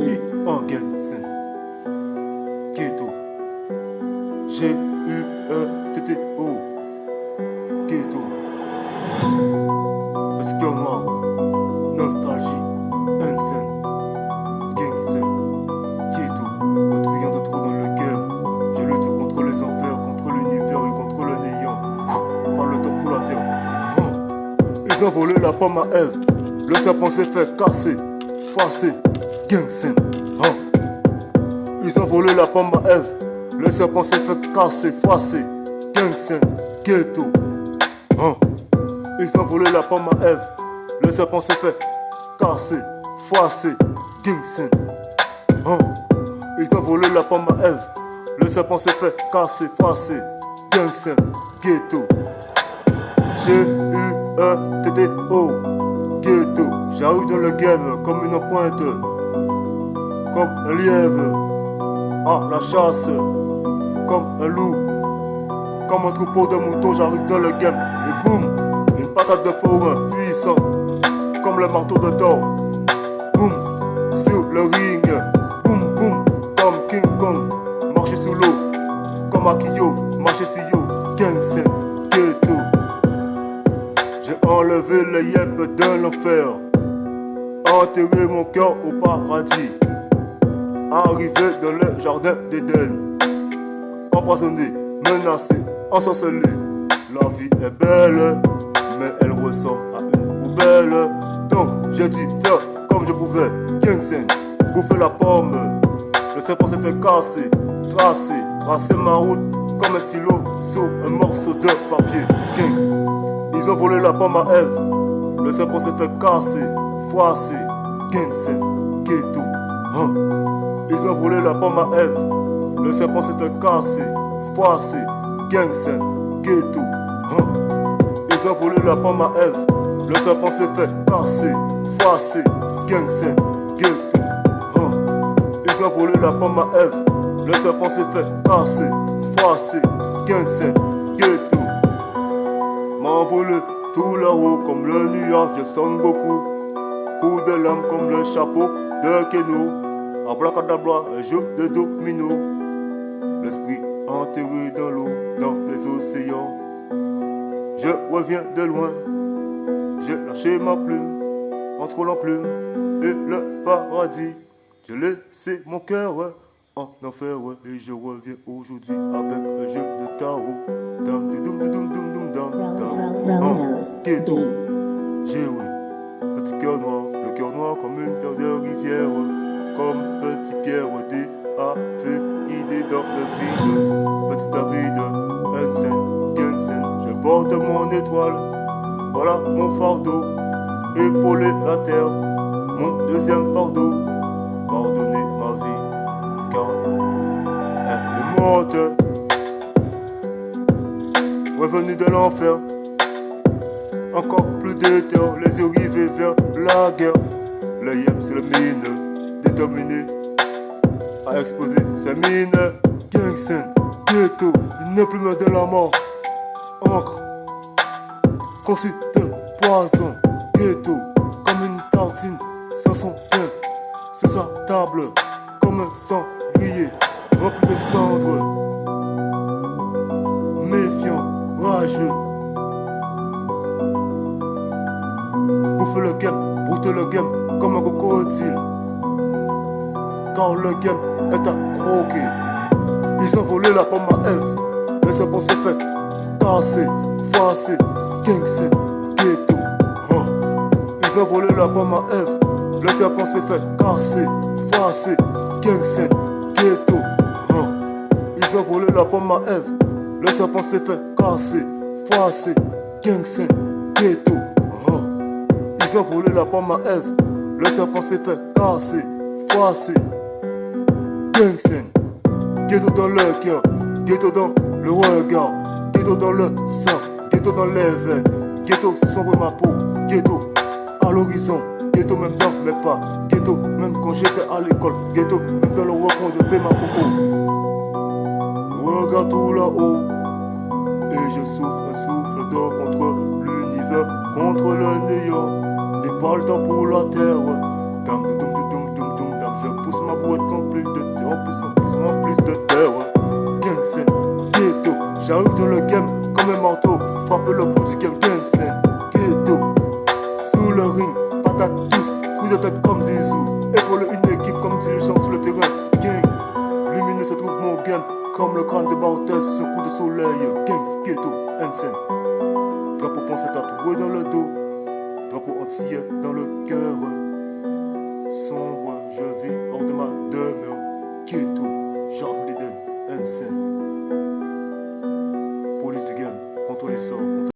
Beats. En Gensen, Ghetto, G-U-E-T-T-O, Ghetto, parce qu'il y en a nostalgie, Hensen, Gangster, Ghetto, un truand de trop dans le game. Je lutte contre les enfers, contre l'univers et contre le néant. Par le temps pour la terre. Ils ont volé la pomme à Ève. Le serpent s'est fait casser, farcer, Gangsen. Ils ont volé la pomme à Ève. Le serpent s'est fait casser, farcer, Gangsen, Ghetto. Ils ont volé la pomme à Ève. Le serpent s'est fait casser, farcer, Gangsen. Ils ont volé la pomme à Ève. Le serpent s'est fait casser, farcer, Gangsen, Ghetto. G-U-E-T-T-O, Ghetto. J'arrive dans le game comme une pointe, comme un lièvre à la chasse, comme un loup, comme un troupeau de moutons. J'arrive dans le game et boum, une patate de forain puissant, comme le marteau de Thor. Boum, sur le ring, boum boum, comme King Kong. Marcher sous l'eau, comme Akio, marcher sur yo, Gangsen, Ghetto. J'ai enlevé les yep de l'enfer, enterré mon cœur au paradis, arrivé dans le jardin d'Éden, empoisonné, menacé, ensorcelé. La vie est belle, mais elle ressemble à une poubelle. Donc j'ai dû faire comme je pouvais, Gangsen, bouffer la pomme. Le serpent s'est fait casser, tracer ma route comme un stylo sur un morceau de papier. Gang. Ils ont volé la pomme à Ève. Le serpent s'est fait casser, froisser, Gangsen, Ghetto. Ils ont volé la pomme à Ève. Le serpent s'est fait casser, froisser, Gangsen, Ghetto. Ils ont volé la pomme à Ève. Le serpent s'est fait casser, froisser, Gangsen, Ghetto. Ils ont volé la pomme à Ève. Le serpent s'est fait casser, froisser, Gangsen, Ghetto. M'a volé tout là-haut comme le nuage de Son Goku. Coup de lame comme le chapeau de Keno. Abracadabra, un jeu de domino. L'esprit enterré dans l'eau, dans les océans. Je reviens de loin. J'ai lâché ma plume entre l'enclume et le paradis. J'ai laissé mon cœur en enfer et je reviens aujourd'hui avec un jeu de tarot. Dam du dum du dum dum dum dam dam. Ghetto. J'ai oui, petit cœur noir, le cœur noir comme une pierre de rivière, comme petit Pierre D.A.V.I.D dans le vide. Petit David, Hensen, Gangsen, je porte mon étoile. Voilà mon fardeau, épauler la terre, mon deuxième fardeau. Pardonnez ma vie, car elle est morte. Revenu de l'enfer, encore plus d'éther, les yeux rivés vers la guerre. Le yep c'est le mine, déterminé à exposer ses mines. Gangsen, Ghetto, il n'est plus main de la mort. Encre, conçu de poison. Ghetto, comme une tartine sans son pain. Sur sa table, comme un sanglier rempli de cendres. Méfiant, rageux. Bouffe le game, broute le game comme un crocodile. Car le game est à croquer. Ils ont volé la pomme à Ève. Le serpent s'est fait casser, farcer, Gangsen, Ghetto. Ils ont volé la pomme à Ève. Le serpent s'est fait casser, farcer, Gangsen, Ghetto. Ils ont volé la pomme à Ève. Le serpent s'est fait casser, farcer, Gangsen, Ghetto. Ils ont volé la pomme à Ève. Le serpent s'est fait casser, farcer, Gangsen. Ghetto dans le cœur, Ghetto dans le regard, Ghetto dans le sang, Ghetto dans les veines, Ghetto sombre ma peau, Ghetto à l'horizon, Ghetto même dans mes pas, Ghetto même quand j'étais à l'école, Ghetto même dans le recoin de Bemapopo. Je regarde tout là-haut et je souffle un souffle d'or contre l'univers, contre le néant. N'est pas le temps pour la terre. Dam dum dum dum dum dum dam Je pousse ma boîte remplie de terre, en plus de terre. Gangsen, ghetto, j'arrive dans le game comme un marteau. Frappe le bout du game, Gangsen, ghetto. Sous le ring, patate tous, coup de tête comme Zizou. Épaule une équipe comme dirigeant sur le terrain. Gang, lumineux se trouve mon game, comme le crâne de Barthès sur coup de soleil. Gangs, ghetto, Hansen. Drapeau français tatoué dans le dos, drapeau entier dans le cœur. Sombre